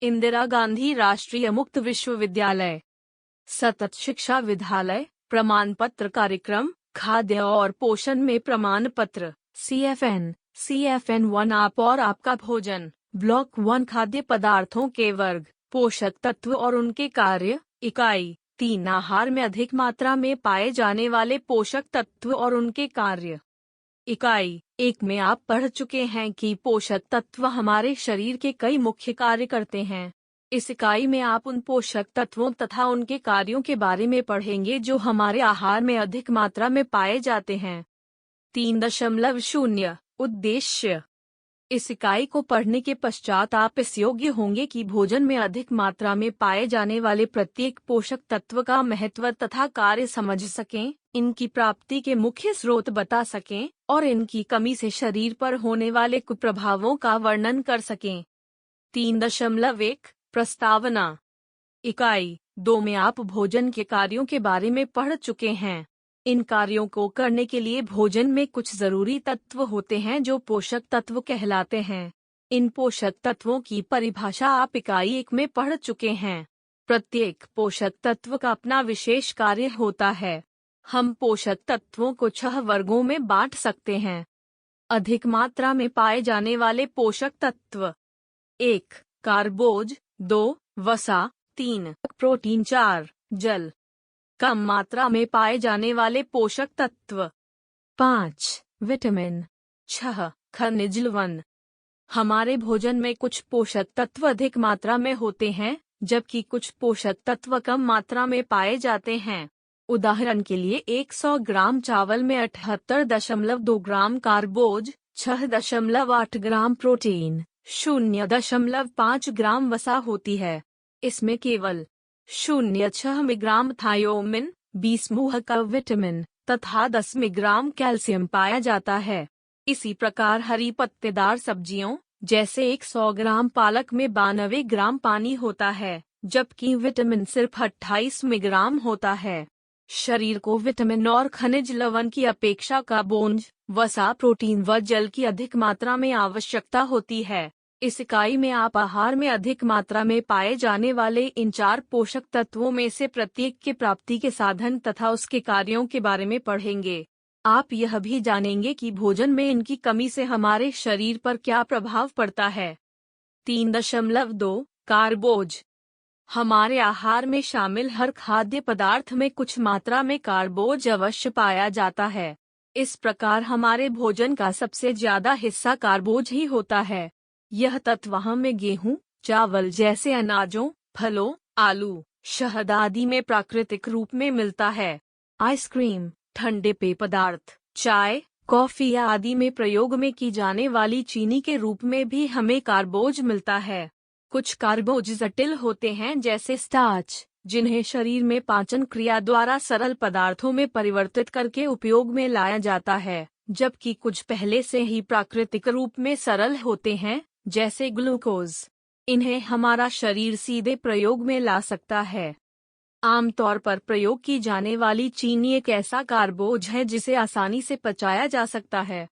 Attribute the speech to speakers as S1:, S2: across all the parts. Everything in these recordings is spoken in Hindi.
S1: इंदिरा गांधी राष्ट्रीय मुक्त विश्वविद्यालय, सतत शिक्षा विद्यालय, प्रमाण पत्र कार्यक्रम, खाद्य और पोषण में प्रमाण पत्र, CFN, CFN 1 आप और आपका भोजन, ब्लॉक 1 खाद्य पदार्थों के वर्ग, पोषक तत्व और उनके कार्य, इकाई 3 आहार में अधिक मात्रा में पाए जाने वाले पोषक तत्व और उनके कार्य। इकाई 1 में आप पढ़ चुके हैं कि पोषक तत्व हमारे शरीर के कई मुख्य कार्य करते हैं। इस इकाई में आप उन पोषक तत्वों तथा उनके कार्यों के बारे में पढ़ेंगे जो हमारे आहार में अधिक मात्रा में पाए जाते हैं। 3.0 उद्देश्य। इस इकाई को पढ़ने के पश्चात आप इस योग्य होंगे कि भोजन में अधिक मात्रा में पाए जाने वाले प्रत्येक पोषक तत्व का महत्व तथा कार्य समझ सकें, इनकी प्राप्ति के मुख्य स्रोत बता सकें और इनकी कमी से शरीर पर होने वाले कुप्रभावों का वर्णन कर सकें। 3.1 प्रस्तावना। इकाई 2 में आप भोजन के कार्यों के बारे में पढ़ चुके हैं। इन कार्यों को करने के लिए भोजन में कुछ जरूरी तत्व होते हैं जो पोषक तत्व कहलाते हैं। इन पोषक तत्वों की परिभाषा आप इकाई 1 में पढ़ चुके हैं। प्रत्येक पोषक तत्व का अपना विशेष कार्य होता है। हम पोषक तत्वों को 6 वर्गों में बांट सकते हैं। अधिक मात्रा में पाए जाने वाले पोषक तत्व: 1. कार्बोज, 2. वसा, 3. प्रोटीन, 4. जल। कम मात्रा में पाए जाने वाले पोषक तत्व: 5. विटामिन, 6. खनिज लवण। हमारे भोजन में कुछ पोषक तत्व अधिक मात्रा में होते हैं, जबकि कुछ पोषक तत्व कम मात्रा में पाए जाते हैं। उदाहरण के लिए 100 ग्राम चावल में 78.2 ग्राम कार्बोज, 6.8 ग्राम प्रोटीन, 0.5 ग्राम वसा होती है। इसमें केवल 0.6 मिलीग्राम थायोमिन, 20 मुँह का विटामिन तथा 10 मिलीग्राम कैल्शियम पाया जाता है। इसी प्रकार हरी पत्तेदार सब्जियों जैसे 100 ग्राम पालक में 92 ग्राम पानी होता है, जबकि विटामिन सिर्फ 28 मिलीग्राम होता है। शरीर को विटामिन और खनिज लवण की अपेक्षा कार्बोज, वसा, प्रोटीन व जल की अधिक मात्रा में आवश्यकता होती है। इस इकाई में आप आहार में अधिक मात्रा में पाए जाने वाले इन 4 पोषक तत्वों में से प्रत्येक के प्राप्ति के साधन तथा उसके कार्यों के बारे में पढ़ेंगे। आप यह भी जानेंगे कि भोजन में इनकी कमी से हमारे शरीर पर क्या प्रभाव पड़ता है। 3.2 कार्बोज। हमारे आहार में शामिल हर खाद्य पदार्थ में कुछ मात्रा में कार्बोज अवश्य पाया जाता है। इस प्रकार हमारे भोजन का सबसे ज्यादा हिस्सा कार्बोज ही होता है। यह तत्व हमें गेहूं, चावल जैसे अनाजों, फलों, आलू, शहद आदि में प्राकृतिक रूप में मिलता है। आइसक्रीम, ठंडे पेय पदार्थ, चाय, कॉफी आदि में प्रयोग में की जाने वाली चीनी के रूप में भी हमें कार्बोज मिलता है। कुछ कार्बोज जटिल होते हैं जैसे स्टार्च, जिन्हें शरीर में पाचन क्रिया द्वारा सरल पदार्थों में परिवर्तित करके उपयोग में लाया जाता है, जबकि कुछ पहले से ही प्राकृतिक रूप में सरल होते हैं जैसे ग्लूकोज। इन्हें हमारा शरीर सीधे प्रयोग में ला सकता है। आमतौर पर प्रयोग की जाने वाली चीनी एक ऐसा कार्बोज है जिसे आसानी से पचाया जा सकता है।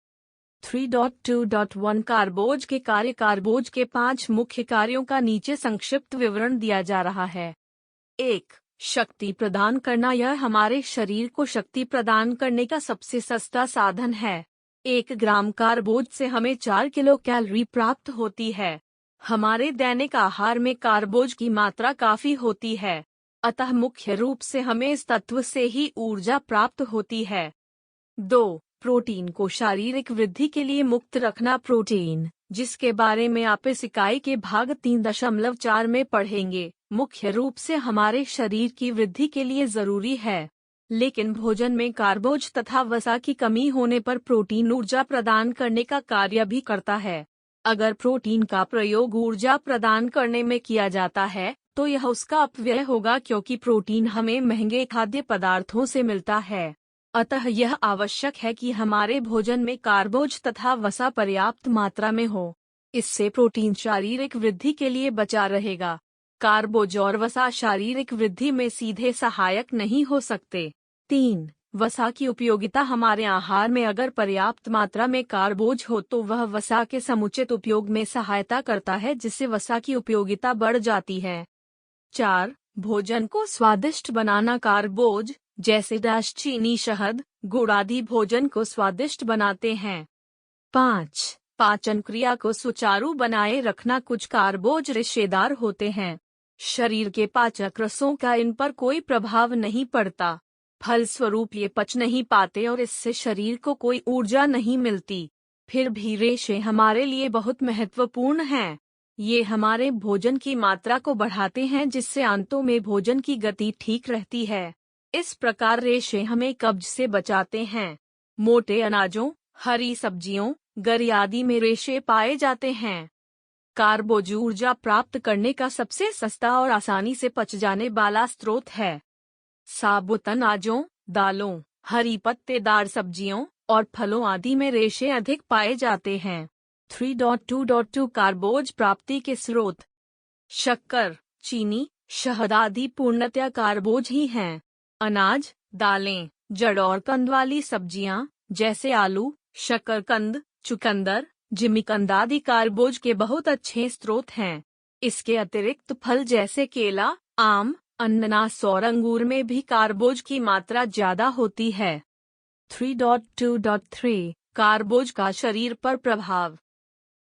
S1: 3.2.1 कार्बोज के कार्य। कार्बोज के 5 मुख्य कार्यों का नीचे संक्षिप्त विवरण दिया जा रहा है। 1. शक्ति प्रदान करना। यह हमारे शरीर को शक्ति प्रदान करने का सबसे सस्ता साधन है। 1 ग्राम कार्बोज से हमें 4 किलो कैलोरी प्राप्त होती है। हमारे दैनिक आहार में कार्बोज की मात्रा काफी होती है, अतः मुख्य रूप से हमें इस तत्व से ही ऊर्जा प्राप्त होती है। 2. प्रोटीन को शारीरिक वृद्धि के लिए मुक्त रखना। प्रोटीन, जिसके बारे में आप इस इकाई के भाग 3.4 में पढ़ेंगे, मुख्य रूप से हमारे शरीर की वृद्धि के लिए जरूरी है। लेकिन भोजन में कार्बोज तथा वसा की कमी होने पर प्रोटीन ऊर्जा प्रदान करने का कार्य भी करता है। अगर प्रोटीन का प्रयोग ऊर्जा प्रदान करने में किया जाता है तो यह उसका अपव्यय होगा, क्योंकि प्रोटीन हमें महंगे खाद्य पदार्थों से मिलता है। अतः यह आवश्यक है कि हमारे भोजन में कार्बोज तथा वसा पर्याप्त मात्रा में हो। इससे प्रोटीन शारीरिक वृद्धि के लिए बचा रहेगा। कार्बोज और वसा शारीरिक वृद्धि में सीधे सहायक नहीं हो सकते। 3. वसा की उपयोगिता। हमारे आहार में अगर पर्याप्त मात्रा में कार्बोज हो तो वह वसा के समुचित उपयोग में सहायता करता है, जिससे वसा की उपयोगिता बढ़ जाती है। 4. भोजन को स्वादिष्ट बनाना। कार्बोज जैसे दाल, चीनी, शहद, गुड़ आदि भोजन को स्वादिष्ट बनाते हैं। 5. पाचन क्रिया को सुचारू बनाए रखना। कुछ कार्बोज रेशेदार होते हैं, शरीर के पाचक रसों का इन पर कोई प्रभाव नहीं पड़ता, फलस्वरूप ये पच नहीं पाते और इससे शरीर को कोई ऊर्जा नहीं मिलती। फिर भी रेशे हमारे लिए बहुत महत्वपूर्ण हैं। ये हमारे भोजन की मात्रा को बढ़ाते हैं, जिससे आंतों में भोजन की गति ठीक रहती है। इस प्रकार रेशे हमें कब्ज से बचाते हैं। मोटे अनाजों, हरी सब्जियों, गरी आदि में रेशे पाए जाते हैं। कार्बोज ऊर्जा प्राप्त करने का सबसे सस्ता और आसानी से पच जाने वाला स्रोत है। साबुत अनाजों, दालों, हरी पत्तेदार सब्जियों और फलों आदि में रेशे अधिक पाए जाते हैं। 3.2.2 कार्बोज प्राप्ति के स्रोत। शक्कर, चीनी, शहद आदि पूर्णतया कार्बोज ही हैं। अनाज, दालें, जड़ और कंद वाली सब्जियां जैसे आलू, शकरकंद, चुकंदर, जिमीकंद आदि कार्बोज के बहुत अच्छे स्रोत हैं। इसके अतिरिक्त फल जैसे केला, आम, अनानास और अंगूर में भी कार्बोज की मात्रा ज्यादा होती है। 3.2.3 कार्बोज का शरीर पर प्रभाव।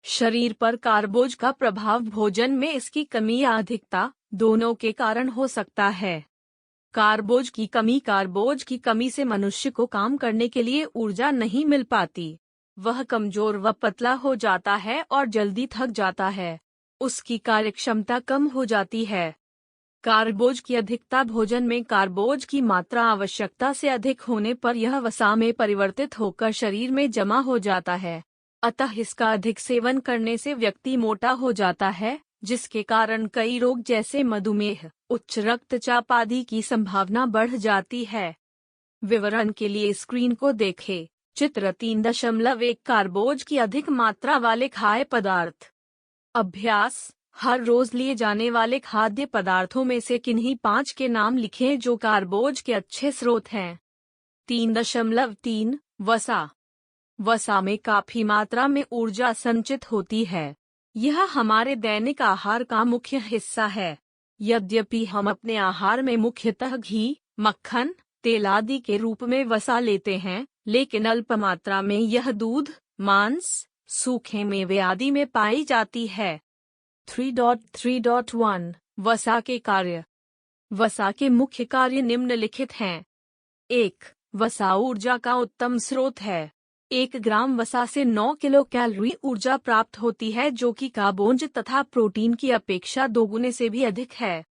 S1: शरीर पर कार्बोज का प्रभाव भोजन में इसकी कमी या अधिकता दोनों के कारण हो सकता है। कार्बोज की कमी से मनुष्य को काम करने के लिए ऊर्जा नहीं मिल पाती। वह कमजोर व पतला हो जाता है और जल्दी थक जाता है। उसकी कार्यक्षमता कम हो जाती है। कार्बोज की अधिकता। भोजन में कार्बोज की मात्रा आवश्यकता से अधिक होने पर यह वसा में परिवर्तित होकर शरीर में जमा हो जाता है। अतः इसका अधिक सेवन करने से व्यक्ति मोटा हो जाता है, जिसके कारण कई रोग जैसे मधुमेह, उच्च रक्तचाप आदि की संभावना बढ़ जाती है। विवरण के लिए स्क्रीन को देखें। चित्र 3.1 कार्बोज की अधिक मात्रा वाले खाद्य पदार्थ। अभ्यास, हर रोज लिए जाने वाले खाद्य पदार्थों में से किन्हीं 5 के नाम लिखें जो कार्बोज के अच्छे स्रोत हैं। 3.3 वसा। वसा में काफी मात्रा में ऊर्जा संचित होती है। यह हमारे दैनिक आहार का मुख्य हिस्सा है। यद्यपि हम अपने आहार में मुख्यतः घी, मक्खन, तेल आदि के रूप में वसा लेते हैं, लेकिन अल्प मात्रा में यह दूध, मांस, सूखे मेवे आदि में पाई जाती है। 3.3.1 वसा के कार्य। वसा के मुख्य कार्य निम्नलिखित हैं। 1. वसा ऊर्जा का उत्तम स्रोत है। 1 ग्राम वसा से 9 किलो कैलोरी ऊर्जा प्राप्त होती है, जो कि कार्बोज तथा प्रोटीन की अपेक्षा 2 गुने से भी अधिक है।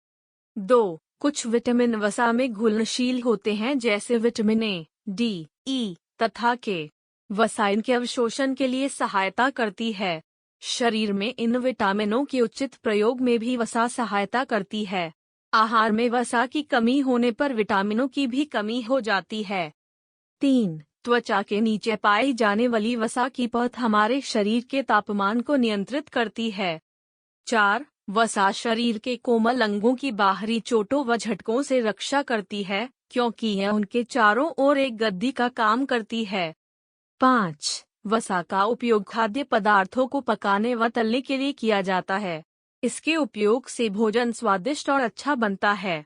S1: 2. कुछ विटामिन वसा में घुलनशील होते हैं, जैसे विटामिन ए, डी, ई तथा के। वसा इनके अवशोषण के लिए सहायता करती है। शरीर में इन विटामिनों के उचित प्रयोग में भी वसा सहायता करती है। आहार में वसा की कमी होने पर विटामिनों की भी कमी हो जाती है। 3. त्वचा के नीचे पाई जाने वाली वसा की परत हमारे शरीर के तापमान को नियंत्रित करती है। 4. वसा शरीर के कोमल अंगों की बाहरी चोटों व झटकों से रक्षा करती है, क्योंकि यह उनके चारों ओर एक गद्दी का काम करती है। 5. वसा का उपयोग खाद्य पदार्थों को पकाने व तलने के लिए किया जाता है। इसके उपयोग से भोजन स्वादिष्ट और अच्छा बनता है।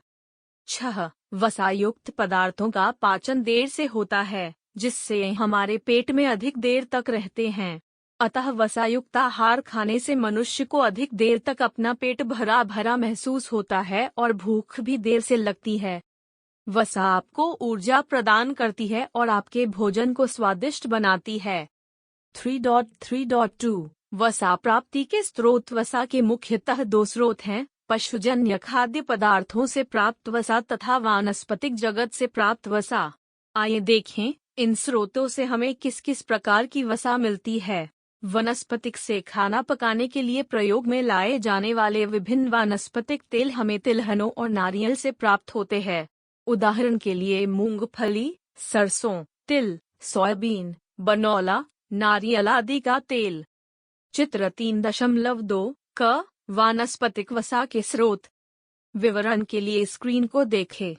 S1: 6. वसा युक्त पदार्थों का पाचन देर से होता है, जिससे हमारे पेट में अधिक देर तक रहते हैं। अतः वसा युक्त आहार खाने से मनुष्य को अधिक देर तक अपना पेट भरा भरा महसूस होता है और भूख भी देर से लगती है। वसा आपको ऊर्जा प्रदान करती है और आपके भोजन को स्वादिष्ट बनाती है। 3.3.2 वसा प्राप्ति के स्रोत। वसा के मुख्यतः 2 स्रोत हैं, पशुजन्य खाद्य पदार्थों से प्राप्त वसा तथा वानस्पतिक जगत से प्राप्त वसा। आइए देखें, इन स्रोतों से हमें किस किस प्रकार की वसा मिलती है। वनस्पतिक से खाना पकाने के लिए प्रयोग में लाए जाने वाले विभिन्न वानस्पतिक तेल हमें तिलहनों और नारियल से प्राप्त होते हैं। उदाहरण के लिए मूंगफली, सरसों, तिल, सोयाबीन, बनौला, नारियल आदि का तेल। चित्र 3.2 क वानस्पतिक वसा के स्रोत। विवरण के लिए स्क्रीन को देखें।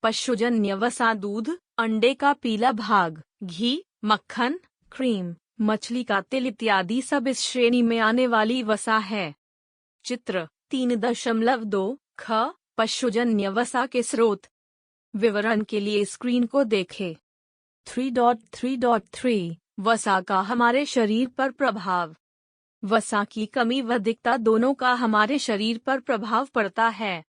S1: पशुजन्य वसा दूध, अंडे का पीला भाग, घी, मक्खन, क्रीम, मछली का तेल इत्यादि सब इस श्रेणी में आने वाली वसा है। चित्र 3.2 ख पशुजन्य वसा के स्रोत। विवरण के लिए स्क्रीन को देखें। 3.3.3 वसा का हमारे शरीर पर प्रभाव। वसा की कमी व अधिकता दोनों का हमारे शरीर पर प्रभाव पड़ता है।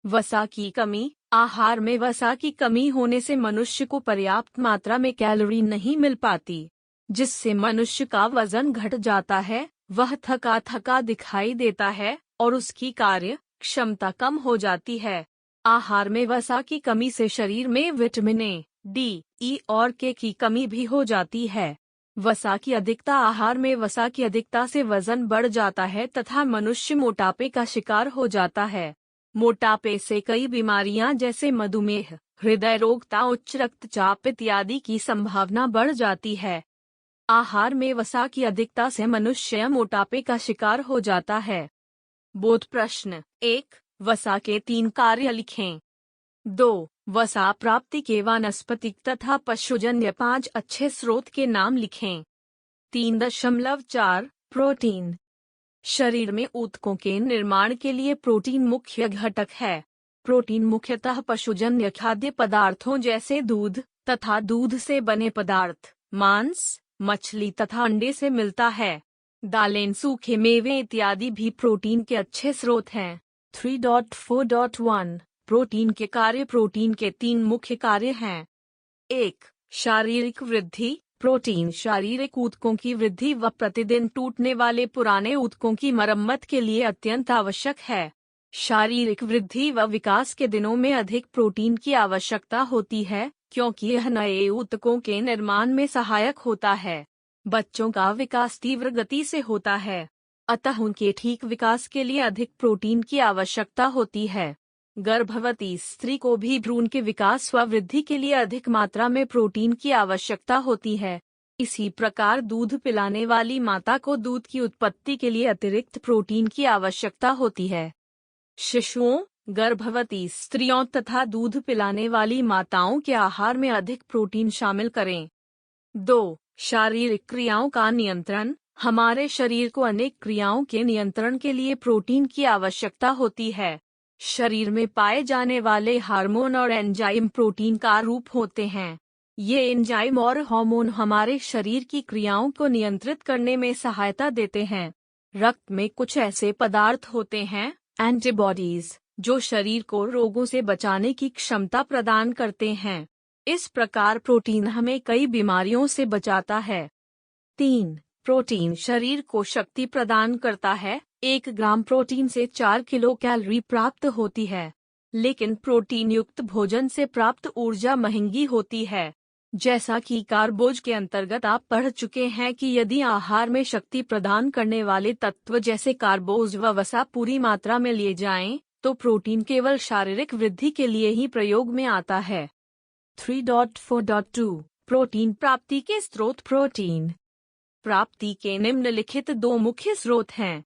S1: वसा की कमी। आहार में वसा की कमी होने से मनुष्य को पर्याप्त मात्रा में कैलोरी नहीं मिल पाती, जिससे मनुष्य का वजन घट जाता है, वह थका थका दिखाई देता है और उसकी कार्य क्षमता कम हो जाती है। आहार में वसा की कमी से शरीर में विटामिन ए, डी, ई और के की कमी भी हो जाती है। वसा की अधिकता। आहार में वसा की अधिकता से वजन बढ़ जाता है तथा मनुष्य मोटापे का शिकार हो जाता है। मोटापे से कई बीमारियां जैसे मधुमेह, हृदय रोग, उच्च रक्तचाप इत्यादि की संभावना बढ़ जाती है। आहार में वसा की अधिकता से मनुष्य मोटापे का शिकार हो जाता है। बोध प्रश्न 1. वसा के 3 कार्य लिखें। 2. वसा प्राप्ति के वानस्पतिक तथा पशुजन्य 5 अच्छे स्रोत के नाम लिखें। 3.4 प्रोटीन। शरीर में ऊतकों के निर्माण के लिए प्रोटीन मुख्य घटक है। प्रोटीन मुख्यतः पशुजन्य खाद्य पदार्थों जैसे दूध तथा दूध से बने पदार्थ, मांस, मछली तथा अंडे से मिलता है। दालें, सूखे मेवे इत्यादि भी प्रोटीन के अच्छे स्रोत हैं। 3.4.1 प्रोटीन के कार्य। प्रोटीन के 3 मुख्य कार्य हैं। 1. शारीरिक वृद्धि। प्रोटीन शारीरिक ऊतकों की वृद्धि व प्रतिदिन टूटने वाले पुराने ऊतकों की मरम्मत के लिए अत्यंत आवश्यक है। शारीरिक वृद्धि व विकास के दिनों में अधिक प्रोटीन की आवश्यकता होती है, क्योंकि यह नए ऊतकों के निर्माण में सहायक होता है। बच्चों का विकास तीव्र गति से होता है, अतः उनके ठीक विकास के लिए अधिक प्रोटीन की आवश्यकता होती है। गर्भवती स्त्री को भी भ्रूण के विकास व वृद्धि के लिए अधिक मात्रा में प्रोटीन की आवश्यकता होती है। इसी प्रकार दूध पिलाने वाली माता को दूध की उत्पत्ति के लिए अतिरिक्त प्रोटीन की आवश्यकता होती है। शिशुओं, गर्भवती स्त्रियों तथा दूध पिलाने वाली माताओं के आहार में अधिक प्रोटीन शामिल करें। 2. शारीरिक क्रियाओं का नियंत्रण। हमारे शरीर को अनेक क्रियाओं के नियंत्रण के लिए प्रोटीन की आवश्यकता होती है। शरीर में पाए जाने वाले हार्मोन और एंजाइम प्रोटीन का रूप होते हैं। ये एंजाइम और हार्मोन हमारे शरीर की क्रियाओं को नियंत्रित करने में सहायता देते हैं। रक्त में कुछ ऐसे पदार्थ होते हैं, एंटीबॉडीज, जो शरीर को रोगों से बचाने की क्षमता प्रदान करते हैं। इस प्रकार प्रोटीन हमें कई बीमारियों से बचाता है। 3. प्रोटीन शरीर को शक्ति प्रदान करता है। 1 ग्राम प्रोटीन से 4 किलो कैलोरी प्राप्त होती है, लेकिन प्रोटीन युक्त भोजन से प्राप्त ऊर्जा महंगी होती है। जैसा कि कार्बोज के अंतर्गत आप पढ़ चुके हैं कि यदि आहार में शक्ति प्रदान करने वाले तत्व जैसे कार्बोज व वसा पूरी मात्रा में लिए जाएं, तो प्रोटीन केवल शारीरिक वृद्धि के लिए ही प्रयोग में आता है। 3.4.2 प्रोटीन प्राप्ति के स्रोत। प्रोटीन प्राप्ति के निम्नलिखित 2 मुख्य स्रोत हैं।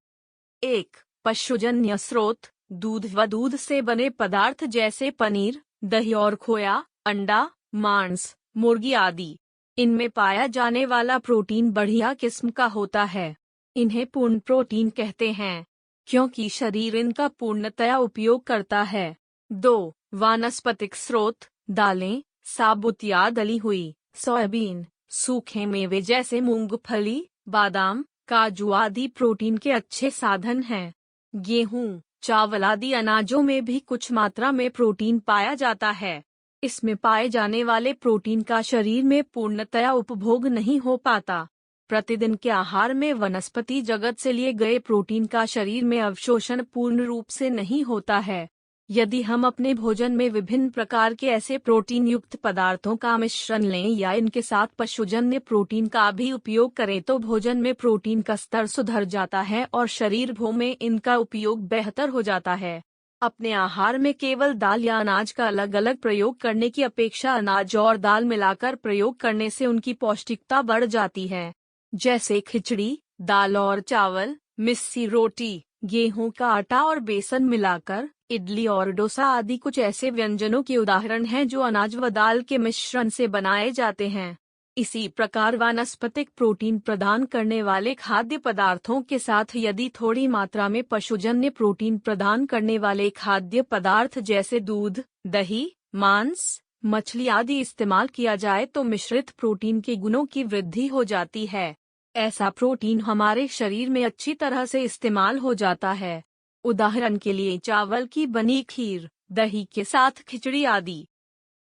S1: 1. पशुजन्य स्रोत। दूध व दूध से बने पदार्थ जैसे पनीर, दही और खोया, अंडा, मांस, मुर्गी आदि। इनमें पाया जाने वाला प्रोटीन बढ़िया किस्म का होता है। इन्हें पूर्ण प्रोटीन कहते हैं, क्योंकि शरीर इनका पूर्णतया उपयोग करता है। 2. वानस्पतिक स्रोत। दालें, साबुत या दली हुई, सोयाबीन, सूखे मेवे जैसे मूंगफली, बादाम, काजू आदि प्रोटीन के अच्छे साधन हैं। गेहूं, चावल आदि अनाजों में भी कुछ मात्रा में प्रोटीन पाया जाता है। इसमें पाए जाने वाले प्रोटीन का शरीर में पूर्णतया उपभोग नहीं हो पाता। प्रतिदिन के आहार में वनस्पति जगत से लिए गए प्रोटीन का शरीर में अवशोषण पूर्ण रूप से नहीं होता है। यदि हम अपने भोजन में विभिन्न प्रकार के ऐसे प्रोटीन युक्त पदार्थों का मिश्रण लें या इनके साथ पशुजन्य प्रोटीन का भी उपयोग करें तो भोजन में प्रोटीन का स्तर सुधर जाता है और शरीर भर में इनका उपयोग बेहतर हो जाता है। अपने आहार में केवल दाल या अनाज का अलग अलग प्रयोग करने की अपेक्षा अनाज और दाल मिलाकर प्रयोग करने से उनकी पौष्टिकता बढ़ जाती है। जैसे खिचड़ी, दाल और चावल, मिस्सी रोटी, गेहूं का आटा और बेसन मिलाकर इडली और डोसा आदि कुछ ऐसे व्यंजनों के उदाहरण हैं जो अनाज व दाल के मिश्रण से बनाए जाते हैं। इसी प्रकार वानस्पतिक प्रोटीन प्रदान करने वाले खाद्य पदार्थों के साथ यदि थोड़ी मात्रा में पशुजन्य प्रोटीन प्रदान करने वाले खाद्य पदार्थ जैसे दूध, दही, मांस, मछली आदि इस्तेमाल किया जाए तो मिश्रित प्रोटीन के गुणों की वृद्धि हो जाती है। ऐसा प्रोटीन हमारे शरीर में अच्छी तरह से इस्तेमाल हो जाता है। उदाहरण के लिए चावल की बनी खीर, दही के साथ खिचड़ी आदि।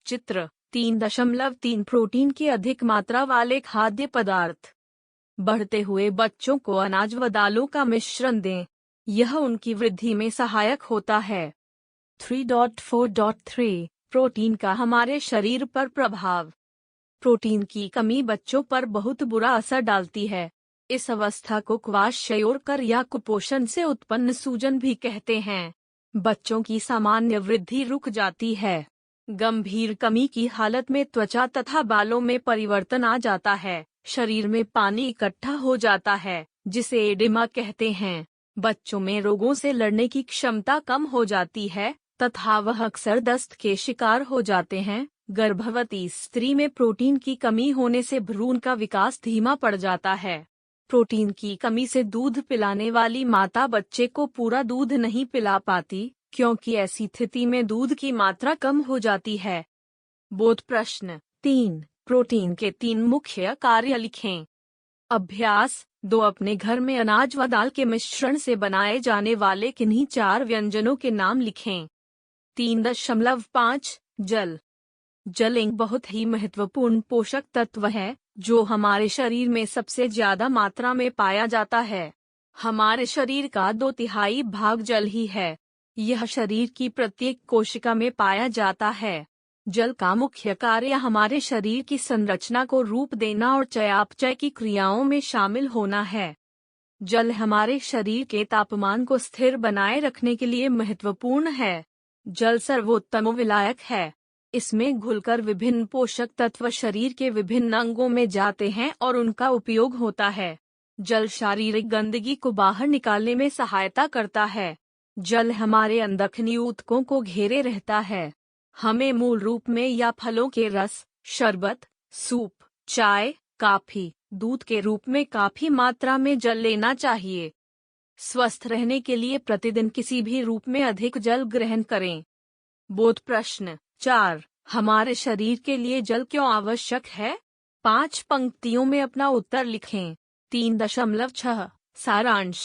S1: चित्र 3.3 प्रोटीन की अधिक मात्रा वाले खाद्य पदार्थ। बढ़ते हुए बच्चों को अनाज व दालों का मिश्रण दें। यह उनकी वृद्धि में सहायक होता है। 3.4.3 प्रोटीन का हमारे शरीर पर प्रभाव। प्रोटीन की कमी बच्चों पर बहुत बुरा असर डालती है। इस अवस्था को क्वाशयोरकर या कुपोषण से उत्पन्न सूजन भी कहते हैं। बच्चों की सामान्य वृद्धि रुक जाती है। गंभीर कमी की हालत में त्वचा तथा बालों में परिवर्तन आ जाता है। शरीर में पानी इकट्ठा हो जाता है, जिसे एडिमा कहते हैं। बच्चों में रोगों से लड़ने की क्षमता कम हो जाती है तथा वह अक्सर दस्त के शिकार हो जाते हैं। गर्भवती स्त्री में प्रोटीन की कमी होने से भ्रूण का विकास धीमा पड़ जाता है। प्रोटीन की कमी से दूध पिलाने वाली माता बच्चे को पूरा दूध नहीं पिला पाती, क्योंकि ऐसी स्थिति में दूध की मात्रा कम हो जाती है। बोध प्रश्न 3 प्रोटीन के 3 मुख्य कार्य लिखें। अभ्यास 2 अपने घर में अनाज व दाल के मिश्रण से बनाए जाने वाले किन्हीं 4 व्यंजनों के नाम लिखें। 3.5 जल। जल एक बहुत ही महत्वपूर्ण पोषक तत्व है जो हमारे शरीर में सबसे ज्यादा मात्रा में पाया जाता है। हमारे शरीर का 2/3 भाग जल ही है। यह शरीर की प्रत्येक कोशिका में पाया जाता है। जल का मुख्य कार्य हमारे शरीर की संरचना को रूप देना और चयापचय की क्रियाओं में शामिल होना है। जल हमारे शरीर के तापमान को स्थिर बनाए रखने के लिए महत्वपूर्ण है। जल सर्वोत्तम विलायक है। इसमें घुलकर विभिन्न पोषक तत्व शरीर के विभिन्न अंगों में जाते हैं और उनका उपयोग होता है। जल शारीरिक गंदगी को बाहर निकालने में सहायता करता है। जल हमारे अंदरखनी ऊतकों को घेरे रहता है। हमें मूल रूप में या फलों के रस, शरबत, सूप, चाय, कॉफी, दूध के रूप में काफी मात्रा में जल लेना चाहिए। स्वस्थ रहने के लिए प्रतिदिन किसी भी रूप में अधिक जल ग्रहण करें। बोध प्रश्न 4 हमारे शरीर के लिए जल क्यों आवश्यक है? 5 पंक्तियों में अपना उत्तर लिखें। 3.6 सारांश।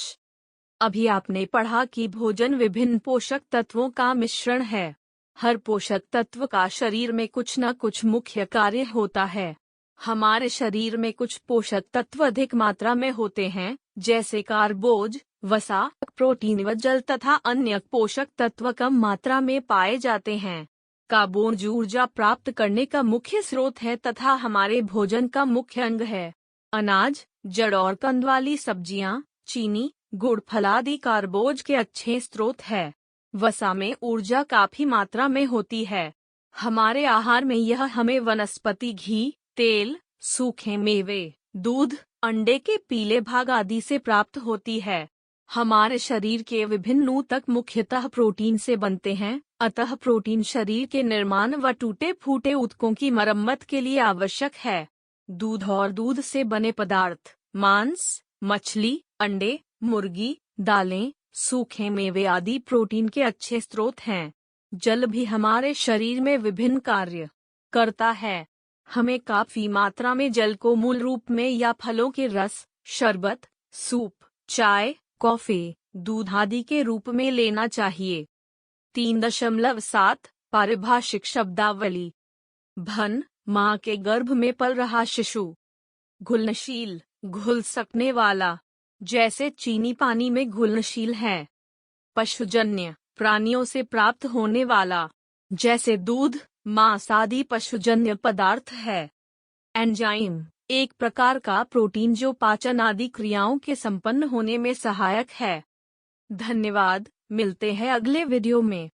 S1: अभी आपने पढ़ा कि भोजन विभिन्न पोषक तत्वों का मिश्रण है। हर पोषक तत्व का शरीर में कुछ न कुछ मुख्य कार्य होता है। हमारे शरीर में कुछ पोषक तत्व अधिक मात्रा में होते हैं, जैसे कार्बोज, वसा, प्रोटीन व जल, तथा अन्य पोषक तत्व कम मात्रा में पाए जाते हैं। कार्बोज ऊर्जा प्राप्त करने का मुख्य स्रोत है तथा हमारे भोजन का मुख्य अंग है। अनाज, जड़ और कंद वाली सब्जियां, चीनी, गुड़, फल आदि कार्बोज के अच्छे स्रोत है। वसा में ऊर्जा काफी मात्रा में होती है। हमारे आहार में यह हमें वनस्पति घी, तेल, सूखे मेवे, दूध, अंडे के पीले भाग आदि से प्राप्त होती है। हमारे शरीर के विभिन्न ऊतक मुख्यतः प्रोटीन से बनते हैं, अतः प्रोटीन शरीर के निर्माण व टूटे फूटे ऊतकों की मरम्मत के लिए आवश्यक है। दूध और दूध से बने पदार्थ, मांस, मछली, अंडे, मुर्गी, दालें, सूखे मेवे आदि प्रोटीन के अच्छे स्रोत हैं। जल भी हमारे शरीर में विभिन्न कार्य करता है। हमें काफी मात्रा में जल को मूल रूप में या फलों के रस, शरबत, सूप, चाय, कॉफी, दूध आदि के रूप में लेना चाहिए। 3.7 पारिभाषिक शब्दावली। भन, माँ के गर्भ में पल रहा शिशु। घुलनशील, घुल सकने वाला, जैसे चीनी पानी में घुलनशील है। पशुजन्य, प्राणियों से प्राप्त होने वाला, जैसे दूध, मांस आदि पशुजन्य पदार्थ है। एंजाइम, एक प्रकार का प्रोटीन जो पाचन आदि क्रियाओं के संपन्न होने में सहायक है। धन्यवाद, मिलते हैं अगले वीडियो में।